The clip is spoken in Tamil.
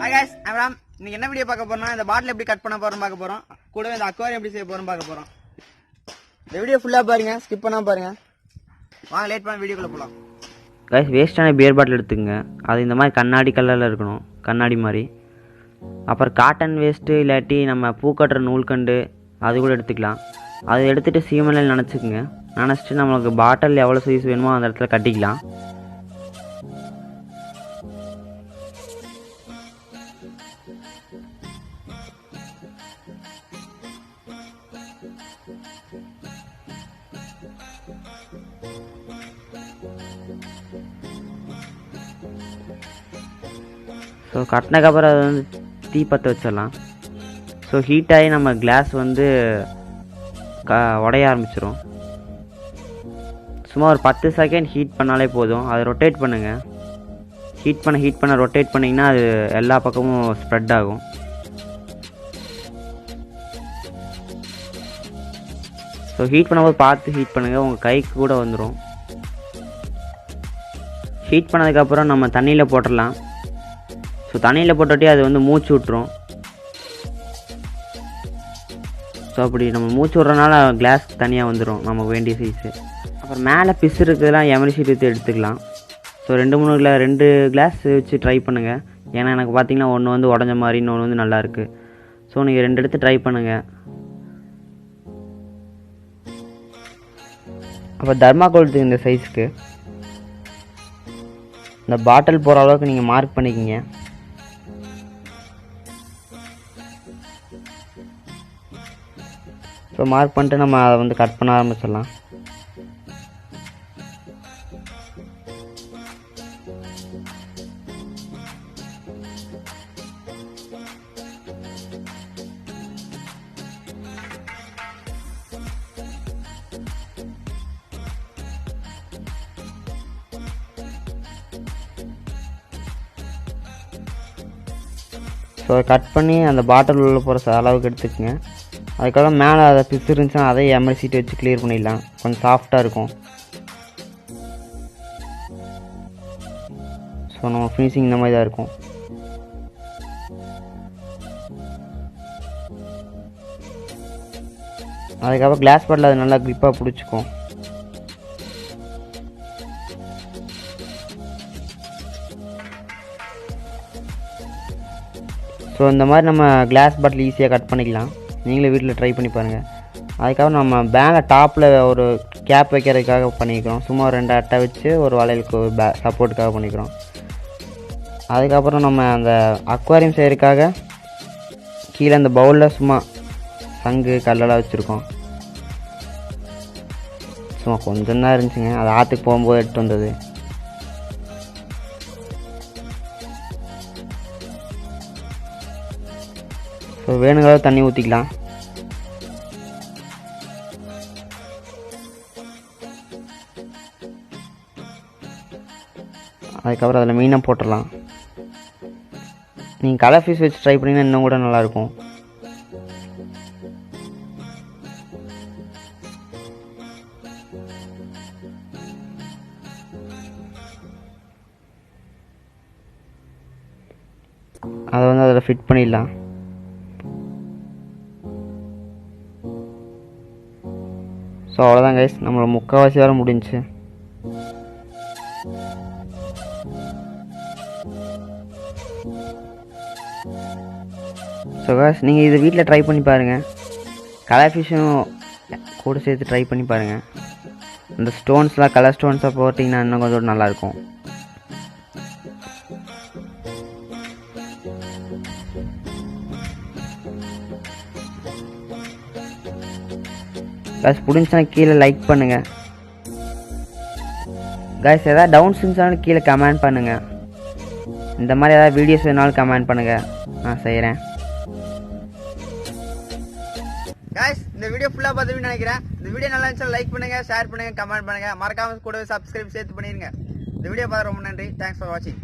Hi guys, I'm Ram. இன்னைக்கு என்ன வீடியோ பார்க்க போறோம்னா இந்த பாட்டில் எப்படி கட் பண்ண போறோம் பார்க்க போறோம். கூடவே இந்த அக்வாரியம் எப்படி செய்ய போறோம் பார்க்க போறோம். இந்த வீடியோ ஃபுல்லா பாருங்க, ஸ்கிப் பண்ணாம பாருங்க. வாங்க லேட் பண்ண வீடியோக்குள்ள போலாம். गाइस வேஸ்டான பியர் பாட்டில் எடுத்துக்கங்க. அது இந்த மாதிரி கண்ணாடி கலரில் இருக்கணும், கண்ணாடி மாதிரி. அப்புறம் காட்டன் வேஸ்ட்டு இல்லாட்டி நம்ம பூக்கட்டுற நூல்கண்டு அது கூட எடுத்துக்கலாம். அதை எடுத்துகிட்டு சீமனில் நினச்சிக்கோங்க. நினச்சிட்டு நம்மளுக்கு பாட்டில் எவ்வளோ சைஸ் வேணுமோ அந்த இடத்துல கட்டிக்கலாம். ஸோ கட்டினதுக்கப்புறம் அதை வந்து தீ பற்ற வச்சிடலாம். ஸோ ஹீட்டாகி நம்ம கிளாஸ் வந்து உடைய ஆரம்பிச்சிடும். சும்மா ஒரு 10 செகண்ட் ஹீட் பண்ணாலே போதும். அதை ரொட்டேட் பண்ணுங்கள். ஹீட் பண்ண ரொட்டேட் பண்ணிங்கன்னா அது எல்லா பக்கமும் ஸ்ப்ரெட் ஆகும். ஸோ ஹீட் பண்ணும்போது பார்த்து ஹீட் பண்ணுங்கள், உங்கள் கைக்கு கூட வந்துடும். ஹீட் பண்ணதுக்கப்புறம் நம்ம தண்ணியில் போட்டுடலாம். ஸோ தண்ணியில் போட்டுட்டே அது வந்து மூச்சு விட்டுரும். ஸோ அப்படி நம்ம மூச்சு விட்றதுனால கிளாஸ் தனியாக வந்துடும் நமக்கு வேண்டிய சைஸு. அப்புறம் மேலே பிசு இருக்கிறதுலாம் எமர்ஜென்சி எடுத்துக்கலாம். ஸோ 2 கிளாஸ் வச்சு ட்ரை பண்ணுங்கள். ஏன்னா எனக்கு பார்த்தீங்கன்னா ஒன்று வந்து உடஞ்ச மாதிரி, இன்னொன்று வந்து நல்லாயிருக்கு. ஸோ நீங்கள் 2 எடுத்து ட்ரை பண்ணுங்கள். அப்போ தர்மாக்கோல் இந்த சைஸுக்கு இந்த பாட்டில் போகிற அளவுக்கு நீங்கள் மார்க் பண்ணிக்கிங்க. ஸோ மார்க் பண்ணிட்டு நம்ம அதை வந்து கட் பண்ண ஆரம்பிச்சிடலாம். ஸோ கட் பண்ணி அந்த பாட்டில் உள்ள போகிற அளவுக்கு எடுத்துக்கோங்க. அதுக்கப்புறம் மேலே அதை பிசு இருந்துச்சுன்னா அதை எம்எல் சீட்டை வச்சு கிளியர் பண்ணிடலாம். கொஞ்சம் சாஃப்டாக இருக்கும். ஸோ நம்ம ஃபினிஷிங் இந்த மாதிரி தான் இருக்கும். அதுக்கப்புறம் கிளாஸ் பாட்டில் அது நல்லா க்ரிப்பாக பிடிச்சிக்கும். ஸோ இந்த மாதிரி நம்ம கிளாஸ் பாட்டில் ஈஸியாக கட் பண்ணிக்கலாம். நீங்களே வீட்டில் ட்ரை பண்ணி பாருங்கள். அதுக்கப்புறம் நம்ம மேலே டாப்பில் ஒரு கேப் வைக்கிறதுக்காக பண்ணிக்கிறோம். சும்மா 2 அட்டை வச்சு ஒரு வளையலுக்கு சப்போர்ட்டுக்காக பண்ணிக்கிறோம். அதுக்கப்புறம் நம்ம அந்த அக்வாரியம் செய்கிறதுக்காக கீழே அந்த பவுலில் சும்மா சங்கு கல்லெல்லாம் வச்சுருக்கோம். சும்மா கொஞ்சம் தான் இருந்துச்சுங்க, அது ஆற்றுக்கு போகும்போது எடுத்து வந்தது. ஸோ வேணுங்கிற தண்ணி ஊற்றிக்கலாம். அதுக்கப்புறம் அதில் மீனை போட்டுடலாம். நீங்கள் கலர் ஃபிஷ் வச்சு ட்ரை பண்ணிங்கன்னா இன்னும் கூட நல்லாயிருக்கும். அதை வந்து அதில் ஃபிட் பண்ணிடலாம். ஸோ அவ்வளோதான் கைஸ், நம்மளோட முக்கால்வாசி வேலை முடிஞ்சிச்சு. ஸோ கைஸ் நீங்கள் இது வீட்டில் ட்ரை பண்ணி பாருங்கள். கலர் ஃபிஷ்ஷும் கூட சேர்த்து ட்ரை பண்ணி பாருங்கள். இந்த ஸ்டோன்ஸ்லாம் கலர் ஸ்டோன்ஸாக போட்டிங்கன்னா இன்னும் கொஞ்சம் நல்லாயிருக்கும். கைஸ் பிடிச்சினா கீழே லைக் பண்ணுங்கள். கைஸ் எதாவது டவுன்ஸ் இருந்துச்சாலும் கீழே கமெண்ட் பண்ணுங்கள். இந்த மாதிரி ஏதாவது வீடியோஸ் வேணாலும் கமெண்ட் பண்ணுங்கள், நான் செய்கிறேன். கைஸ் இந்த வீடியோ ஃபுல்லாக பார்த்துன்னு நினைக்கிறேன். இந்த வீடியோ நல்லா இருந்துச்சா லைக் பண்ணுங்கள், ஷேர் பண்ணுங்கள், கமெண்ட் பண்ணுங்கள். மறக்காமல் கூடவே சப்ஸ்கிரைப் சேர்த்து பண்ணிடுங்க. இந்த வீடியோ பார்த்து ரொம்ப நன்றி. தேங்க்ஸ் ஃபார் வாட்சிங்.